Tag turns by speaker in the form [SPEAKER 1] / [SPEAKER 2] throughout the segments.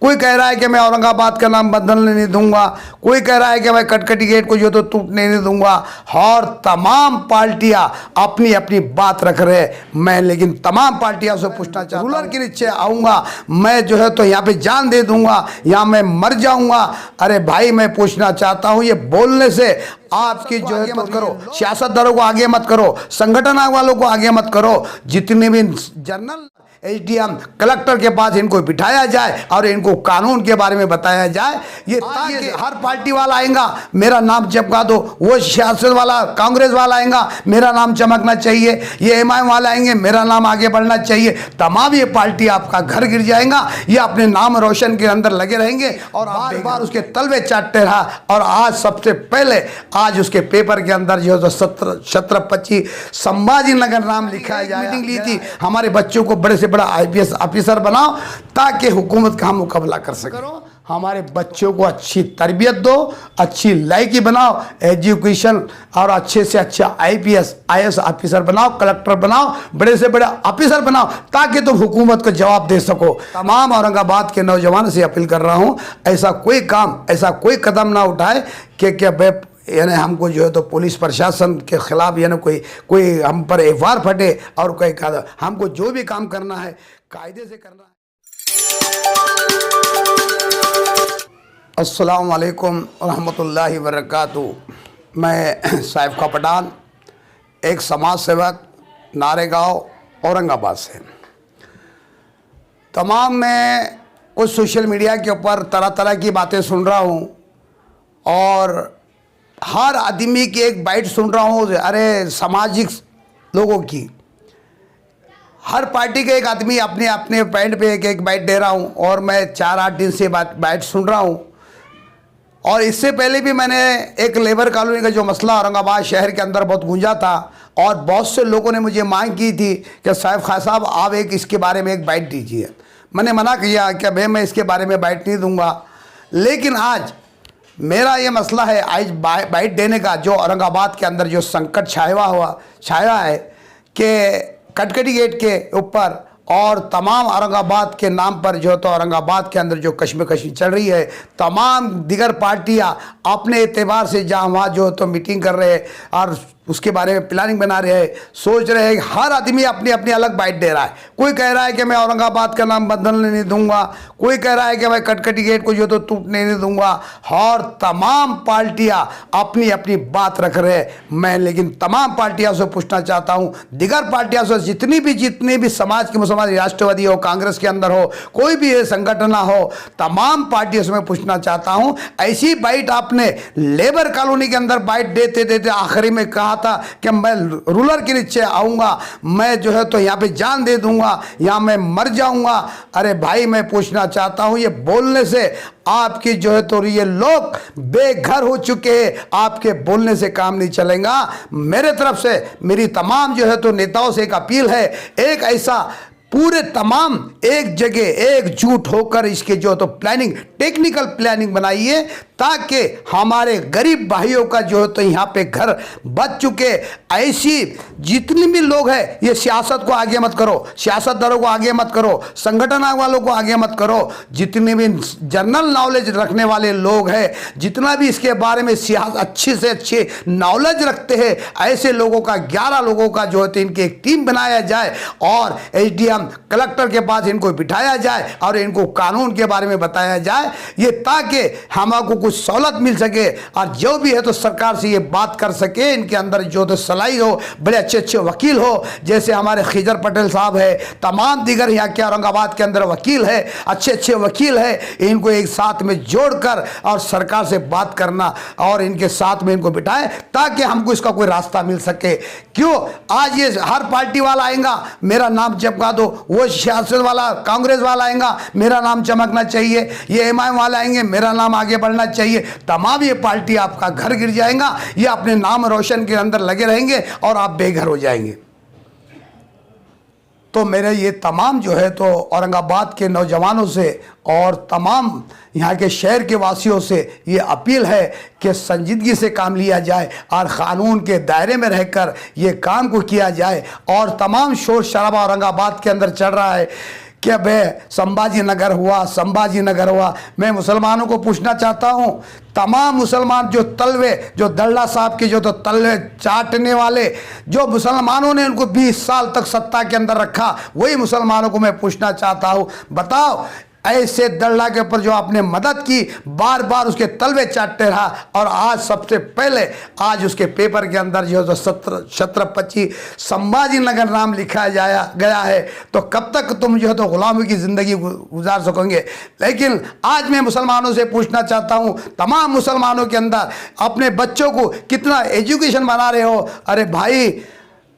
[SPEAKER 1] कोई कह रहा है कि मैं औरंगाबाद का नाम बदलने नहीं दूंगा, कोई कह रहा है कि मैं कटकटी गेट को जो तो टूटने नहीं दूंगा। और तमाम पार्टियां अपनी अपनी बात रख रहे हैं। मैं लेकिन तमाम पार्टियों से पूछना चाहता हूं, रूलर के नीचे आऊंगा मैं जो है तो यहाँ पे जान दे दूंगा या मैं मर जाऊंगा। अरे भाई मैं पूछना चाहता हूँ, ये बोलने से आपकी जो है मत करो, सियासतदानों को आगे मत करो, संगठन वालों को आगे मत करो। जितने भी जनरल एसडीएम कलेक्टर के पास इनको बिठाया जाए और इनको कानून के बारे में बताया जाए। ये ताकि हर पार्टी वाला आएगा मेरा नाम चमका दो, वो सियासत वाला कांग्रेस वाला आएगा मेरा नाम चमकना चाहिए, ये एमआईएम वाला आएंगे मेरा नाम आगे बढ़ना चाहिए। तमाम ये पार्टी आपका घर गिर जाएगा, ये अपने नाम रोशन के अंदर लगे रहेंगे और बार बार उसके तलवे चाटते रहा। और आज सबसे पहले आज उसके पेपर के अंदर जो है छत्रपति संभाजी नगर नाम लिखा जाए। मीटिंग ली थी, हमारे बच्चों को बड़े से बड़ा आईपीएस ऑफिसर बनाओ ताकि हुकूमत का हम मुकाबला कर सके। हमारे बच्चों को अच्छी तरबियत दो, अच्छी लायकी बनाओ, एजुकेशन और अच्छे से अच्छा आईपीएस आईएएस ऑफिसर बनाओ, कलेक्टर बनाओ, बड़े से बड़ा ऑफिसर बनाओ ताकि तुम हुकूमत को जवाब दे सको। तमाम औरंगाबाद के नौजवानों से अपील कर रहा हूँ, ऐसा कोई काम, ऐसा कोई कदम ना उठाए कि क्या यानी हमको जो है तो पुलिस प्रशासन के खिलाफ यानी कोई हम पर एफआईआर फटे और कोई हमको जो भी काम करना है कायदे से करना है। अस्सलाम वालेकुम रहमतुल्लाहि वबरकातुहू। मैं साहिब का पठान, एक समाज सेवक, नारेगांव औरंगाबाद से। तमाम मैं कुछ सोशल मीडिया के ऊपर तरह तरह की बातें सुन रहा हूँ और हर आदमी की एक बाइट सुन रहा हूँ, अरे सामाजिक लोगों की, हर पार्टी के एक आदमी अपने अपने पॉइंट पे एक बाइट दे रहा हूँ और मैं 4-8 दिन से बाइट सुन रहा हूँ। और इससे पहले भी मैंने एक लेबर कॉलोनी का जो मसला औरंगाबाद शहर के अंदर बहुत गूंजा था और बहुत से लोगों ने मुझे मांग की थी कि साहिब खान साहब आप एक इसके बारे में एक बाइट दीजिए। मैंने मना किया कि भाई मैं इसके बारे में बाइट नहीं दूंगा। लेकिन आज मेरा ये मसला है, आज बाइट देने का जो औरंगाबाद के अंदर जो संकट छाया है कि कटकटी गेट के ऊपर और तमाम औरंगाबाद के नाम पर जो तो औरंगाबाद के अंदर जो कश्मकशी चल रही है, तमाम दिगर पार्टियां अपने एतबार से जहाँ वहाँ जो तो मीटिंग कर रहे हैं और उसके बारे में प्लानिंग बना रहे हैं, सोच रहे हैं। हर आदमी अपनी अपनी अलग बाइट दे रहा है। कोई कह रहा है कि मैं औरंगाबाद का नाम बदलने नहीं दूंगा, कोई कह रहा है कि मैं कटकटी गेट को जो तो टूटने नहीं दूंगा। और तमाम पार्टियां अपनी अपनी बात रख रहे हैं। मैं लेकिन तमाम पार्टियों से पूछना चाहता हूं, दिगर पार्टियों से जितनी भी समाज की मुसलमान, राष्ट्रवादी हो, कांग्रेस के अंदर हो, कोई भी संगठन हो, तमाम पार्टियों से मैं पूछना चाहता हूं, ऐसी बाइट आपने लेबर कॉलोनी के अंदर बाइट देते देते आखिरी में कहा था कि मैं रूलर के नीचे आऊंगा, मैं जो है तो यहाँ पे जान दे दूंगा या मैं मर जाऊंगा। अरे भाई मैं पूछना चाहता हूं, ये बोलने से आपकी जो है तो ये लोग बेघर हो चुके हैं, आपके बोलने से काम नहीं चलेगा। मेरे तरफ से मेरी तमाम जो है तो नेताओं से एक अपील है, एक ऐसा पूरे तमाम एक जगह एकजुट होकर इसके जो तो प्लानिंग, टेक्निकल प्लानिंग बनाइए ताकि हमारे गरीब भाइयों का जो है तो यहाँ पे घर बच चुके। ऐसी जितनी भी लोग हैं, ये सियासत को आगे मत करो, सियासतदानों को आगे मत करो, संगठन वालों को आगे मत करो। जितने भी जनरल नॉलेज रखने वाले लोग हैं, जितना भी इसके बारे में अच्छे से अच्छे नॉलेज रखते हैं, ऐसे लोगों का 11 लोगों का जो है तो इनकी एक टीम बनाया जाए और एसडीएम कलेक्टर के पास इनको बिठाया जाए और इनको कानून के बारे में बताया जाए, ये ताकि हमको कुछ सहूलत मिल सके और जो भी है तो सरकार से ये बात कर सके। इनके अंदर जो तो सलाई हो, बड़े अच्छे अच्छे वकील हो, जैसे हमारे खिजर पटेल साहब है, तमाम दिगर यहाँ के औरंगाबाद के अंदर वकील है, अच्छे अच्छे वकील है, इनको एक साथ में जोड़कर और सरकार से बात करना और इनके साथ में इनको बिठाए ताकि हमको इसका कोई रास्ता मिल सके। क्यों आज ये हर पार्टी वाला आएगा मेरा नाम चमका दो, वो सियासत वाला कांग्रेस वाला आएगा मेरा नाम चमकना चाहिए, ये एमआईएम वाला आएंगे मेरा नाम आगे बढ़ना चाहिए। तमाम ये पार्टी आपका घर गिर जाएगा, ये अपने नाम रोशन के अंदर लगे रहेंगे और आप बेघर हो जाएंगे। तो मेरे ये तमाम जो है तो औरंगाबाद के नौजवानों से और तमाम यहाँ के शहर के वासियों से ये अपील है कि संजीदगी से काम लिया जाए और क़ानून के दायरे में रहकर ये काम को किया जाए। और तमाम शोर शराबा औरंगाबाद के अंदर चल रहा है क्या भाई संभाजी नगर हुआ। मैं मुसलमानों को पूछना चाहता हूँ, तमाम मुसलमान जो तलवे, जो दल्ला साहब के जो तो तलवे चाटने वाले, जो मुसलमानों ने उनको 20 साल तक सत्ता के अंदर रखा, वही मुसलमानों को मैं पूछना चाहता हूँ, बताओ ऐसे दल्ला के ऊपर जो आपने मदद की, बार बार उसके तलवे चाटते रहा, और आज सबसे पहले आज उसके पेपर के अंदर जो छत्रपति संभाजी नगर नाम लिखा गया है, तो कब तक तुम जो है तो गुलामी की ज़िंदगी गुजार सकोगे। लेकिन आज मैं मुसलमानों से पूछना चाहता हूँ, तमाम मुसलमानों के अंदर अपने बच्चों को कितना एजुकेशन बना रहे हो। अरे भाई,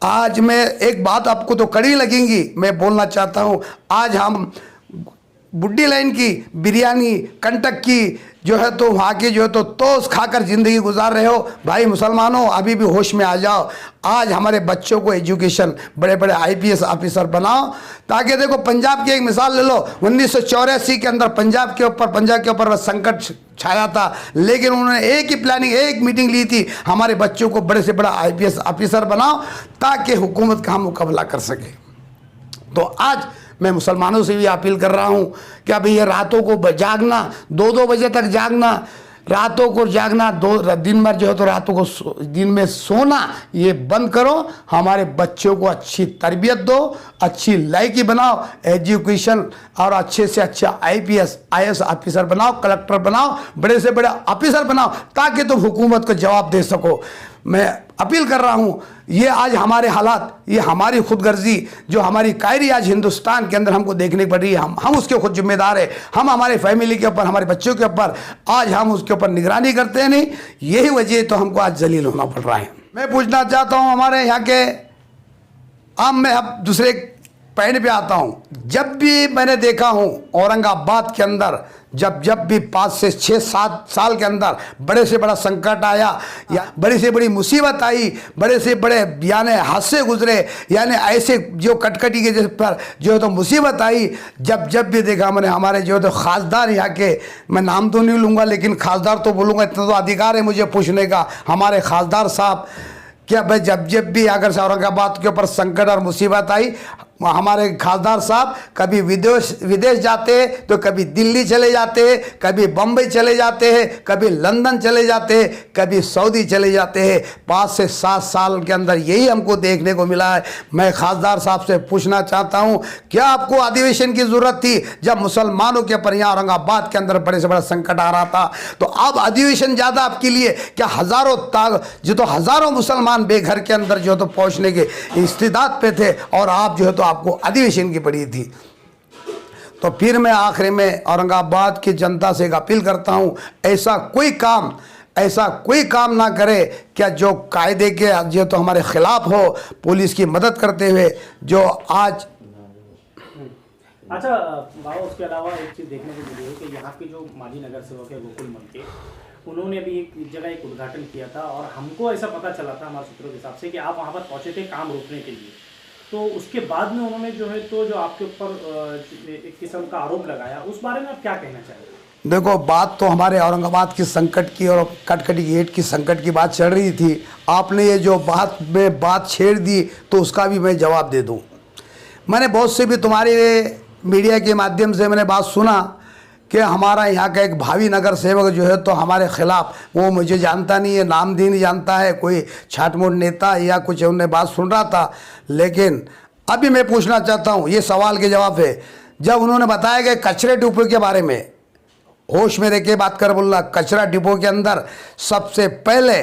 [SPEAKER 1] आज मैं एक बात आपको तो कड़ी लगेंगी, मैं बोलना चाहता हूँ, आज हम बुड्ढी लाइन की बिरयानी, कंटक की जो है तो वहाँ की जो है तो तोस खाकर ज़िंदगी गुजार रहे हो। भाई मुसलमानों, अभी भी होश में आ जाओ। आज हमारे बच्चों को एजुकेशन, बड़े बड़े IPS ऑफिसर बनाओ, ताकि देखो पंजाब की एक मिसाल ले लो, 1984 के अंदर पंजाब के ऊपर वह संकट छाया था, लेकिन उन्होंने एक ही प्लानिंग, एक मीटिंग ली थी, हमारे बच्चों को बड़े से बड़ा IPS ऑफिसर बनाओ ताकि हुकूमत का हम मुकाबला कर सके। तो आज मैं मुसलमानों से भी अपील कर रहा हूँ कि अभी ये रातों को जागना, 2-2 बजे तक जागना, रातों को जागना, दिन भर जो है तो रातों को दिन में सोना, ये बंद करो। हमारे बच्चों को अच्छी तरबियत दो, अच्छी लायकी बनाओ, एजुकेशन और अच्छे से अच्छा IPS IAS ऑफिसर बनाओ, कलेक्टर बनाओ, बड़े से बड़े ऑफिसर बनाओ, ताकि तुम हुकूमत को जवाब दे सको। मैं अपील कर रहा हूँ, ये आज हमारे हालात, ये हमारी खुदगर्जी, जो हमारी कायरी आज हिंदुस्तान के अंदर हमको देखने पड़ रही है, हम उसके खुद जिम्मेदार है। हम हमारे फैमिली के ऊपर, हमारे बच्चों के ऊपर आज हम उसके ऊपर निगरानी करते हैं नहीं, यही वजह तो हमको आज जलील होना पड़ रहा है। मैं पूछना चाहता हूँ हमारे यहाँ के, मैं अब दूसरे पॉइंट पे आता हूँ। जब भी मैंने देखा हूँ औरंगाबाद के अंदर, जब भी 5 से 6-7 साल के अंदर बड़े से बड़ा संकट आया या बड़ी से बड़ी मुसीबत आई, बड़े से बड़े यानी हादसे गुजरे, यानी ऐसे जो कटकटी के पर जो है तो मुसीबत आई, जब भी देखा मैंने, हमारे जो है तो खासदार यहाँ के, मैं नाम तो नहीं लूँगा लेकिन खासदार तो बोलूँगा, इतना तो अधिकार है मुझे पूछने का, हमारे खासदार साहब, क्या भाई जब भी अगर से औरंगाबाद के ऊपर संकट और मुसीबत आई, हमारे खासदार साहब कभी विदेश जाते हैं, तो कभी दिल्ली चले जाते हैं, कभी बम्बई चले जाते हैं, कभी लंदन चले जाते हैं, कभी सऊदी चले जाते हैं। 5 से 7 साल के अंदर यही हमको देखने को मिला है। मैं खासदार साहब से पूछना चाहता हूँ, क्या आपको अधिवेशन की ज़रूरत थी जब मुसलमानों के ऊपर यहाँ औरंगाबाद के अंदर बड़े से बड़ा संकट आ रहा था? तो अब अधिवेशन ज़्यादा आपके लिए क्या? हज़ारों मुसलमान बेघर के अंदर जो तो पहुँचने के इस्तिदाद पे थे, और आप जो है तो आपको अधिवेशन की पड़ी थी। तो फिर मैं आखिर में औरंगाबाद की जनता से एक अपील करता हूं, ऐसा कोई काम ना करे क्या जो कायदे के जो तो हमारे खिलाफ हो, पुलिस की मदद करते हुए जो आज।
[SPEAKER 2] अच्छा बाबा, उसके अलावा एक चीज़ देखने को मिली है कि यहाँ के जो माजी नगर सेवक है गोकुल मन के, उन्होंने भी एक जगह एक उद्घाटन किया था, और हमको ऐसा पता चला था हमारे सूत्रों के हिसाब से कि आप वहाँ पर पहुँचे थे काम रोकने के लिए। तो उसके बाद में उन्होंने जो है तो जो आपके ऊपर एक किस्म का आरोप लगाया, उस बारे में आप क्या कहना चाहेंगे?
[SPEAKER 1] देखो, बात तो हमारे औरंगाबाद की संकट की और कटकटी गेट की संकट की बात चल रही थी। आपने ये जो बात छेड़ दी, तो उसका भी मैं जवाब दे दूं। मैंने बहुत से भी तुम्हारे मीडिया के माध्यम से मैंने बात सुना कि हमारा यहाँ का एक भावी नगर सेवक जो है तो हमारे ख़िलाफ़, वो मुझे जानता नहीं है, नाम भी नहीं जानता है, कोई छाटमोट नेता या कुछ उन्हें बात सुन रहा था। लेकिन अभी मैं पूछना चाहता हूँ, ये सवाल के जवाब है। जब उन्होंने बताया कि कचरे डिपो के बारे में, होश में रह के बात कर बोल रहा, कचरा डिपो के अंदर सबसे पहले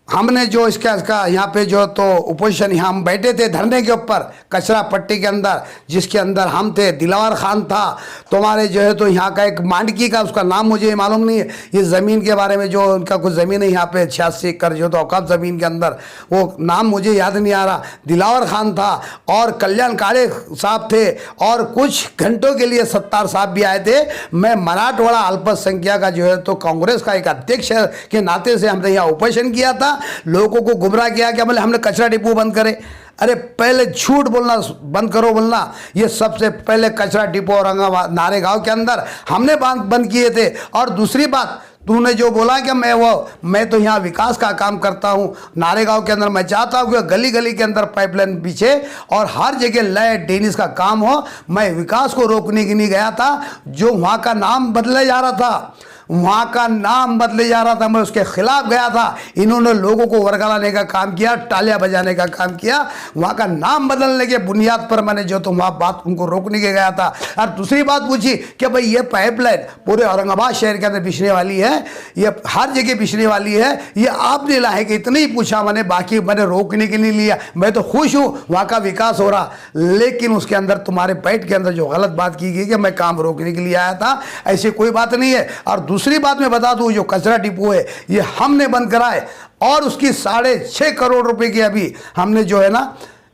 [SPEAKER 1] हमने जो इसका यहाँ पे जो तो ओपोजिशन, यहाँ हम बैठे थे धरने के ऊपर कचरा पट्टी के अंदर, जिसके अंदर हम थे, दिलावर खान था, तुम्हारे जो है तो यहाँ का एक मांडकी का, उसका नाम मुझे मालूम नहीं है, ये ज़मीन के बारे में जो उनका कुछ ज़मीन है यहाँ पे 86 एकड़ जो तो औकाफ ज़मीन के अंदर, वो नाम मुझे याद नहीं आ रहा, दिलावर खान था, और कल्याण काले साहब थे, और कुछ घंटों के लिए सत्तार साहब भी आए थे। मैं मराठवाड़ा अल्पसंख्यक का जो है तो कांग्रेस का एक अध्यक्ष के नाते से हमने यहाँ ओपोजिशन किया था, लोगों को गुमराह किया कि हमने कचरा डिपो बंद करे। अरे पहले झूठ बोलना बंद करो बोलना। ये सबसे पहले कचरा डिपो औरंगाबाद नारेगांव के अंदर हमने बंद किए थे। और दूसरी बात, तूने जो बोला कि मैं तो यहाँ विकास का काम करता हूँ नारेगांव के अंदर, मैं चाहता हूँ कि गली गली के अंदर पाइपलाइन बिछे और हर जगह लाइट ड्रेनेज का काम हो। मैं विकास को रोकने के लिए गया था, जो वहाँ का नाम बदले जा रहा था, वहाँ का नाम बदले जा रहा था, मैं उसके खिलाफ गया था। इन्होंने लोगों को वर्गलाने का काम किया, टालियां बजाने का काम किया, वहाँ का नाम बदलने के बुनियाद पर मैंने जो तो वहाँ बात उनको रोकने के गया था। और दूसरी बात पूछी कि भाई ये पाइपलाइन पूरे औरंगाबाद शहर के अंदर बिछने वाली है, ये हर जगह बिछने वाली है, ये आपने लाए कि इतना ही पूछा मैंने, बाकी मैंने रोकने के लिए लिया। मैं तो खुश हूँ वहाँ का विकास हो रहा, लेकिन उसके अंदर तुम्हारे पैट के अंदर जो गलत बात की गई कि मैं काम रोकने के लिए आया था, ऐसी कोई बात नहीं है। और दूसरी बात मैं बता दूं, जो कचरा डिपो है ये हमने बंद कराए और उसकी 6.5 करोड़ रुपए की अभी हमने जो है ना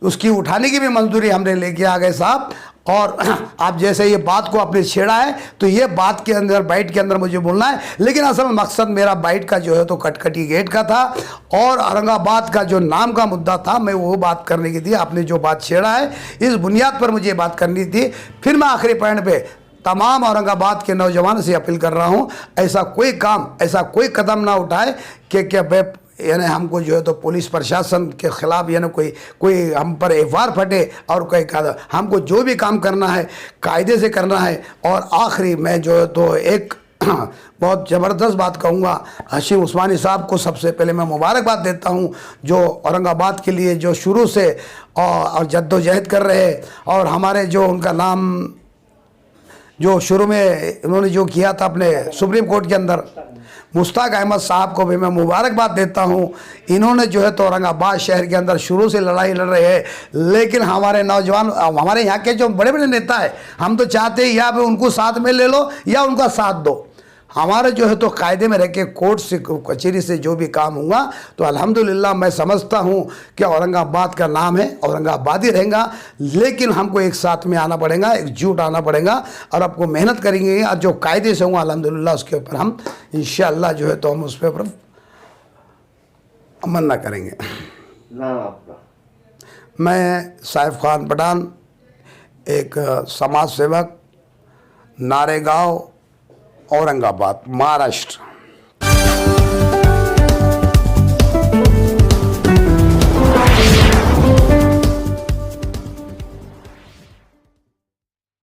[SPEAKER 1] उसकी उठाने की भी मंजूरी हमने लेके आ गए साहब। और आप जैसे ये बात को आपने छेड़ा है तो ये बात के अंदर बाइट के अंदर मुझे बोलना है, लेकिन असल मकसद मेरा बाइट का जो है तो कटकटी गेट का था और औरंगाबाद का जो नाम का मुद्दा था, मैं वो बात करने की थी। आपने जो बात छेड़ा है इस बुनियाद पर मुझे बात करनी थी। फिर मैं आखिरी पॉइंट पे तमाम औरंगाबाद के नौजवान से अपील कर रहा हूँ, ऐसा कोई काम, ऐसा कोई कदम ना उठाए कि यानी हमको जो है तो पुलिस प्रशासन के खिलाफ यानी कोई हम पर एफआईआर फटे और कोई हमको जो भी काम करना है कायदे से करना है। और आखिरी मैं जो है तो एक बहुत ज़बरदस्त बात कहूँगा, हशीम उस्मानी साहब को सबसे पहले मैं मुबारकबाद देता हूँ, जो औरंगाबाद के लिए जो शुरू से और जद्दोजहद कर रहे और हमारे जो उनका नाम जो शुरू में उन्होंने जो किया था अपने सुप्रीम कोर्ट के अंदर, मुश्ताक अहमद साहब को भी मैं मुबारकबाद देता हूं। इन्होंने जो है तो औरंगाबाद शहर के अंदर शुरू से लड़ाई लड़ रहे हैं, लेकिन हमारे नौजवान, हमारे यहाँ के जो बड़े बड़े नेता हैं, हम तो चाहते हैं या फिर उनको साथ में ले लो या उनका साथ दो। हमारे जो है तो कायदे में रह के कोर्ट से कचहरी से जो भी काम होगा तो अल्हम्दुलिल्लाह मैं समझता हूँ कि औरंगाबाद का नाम है, औरंगाबाद ही रहेगा, लेकिन हमको एक साथ में आना पड़ेगा, एकजुट आना पड़ेगा और आपको मेहनत करेंगे और जो कायदे से होगा अल्हम्दुलिल्लाह उसके ऊपर हम इंशाअल्लाह जो है तो हम उस पर अमल ना करेंगे।
[SPEAKER 3] नाम आपका?
[SPEAKER 1] मैं साइफ खान पठान, एक समाज सेवक, नारेगांव, औरंगाबाद, महाराष्ट्र।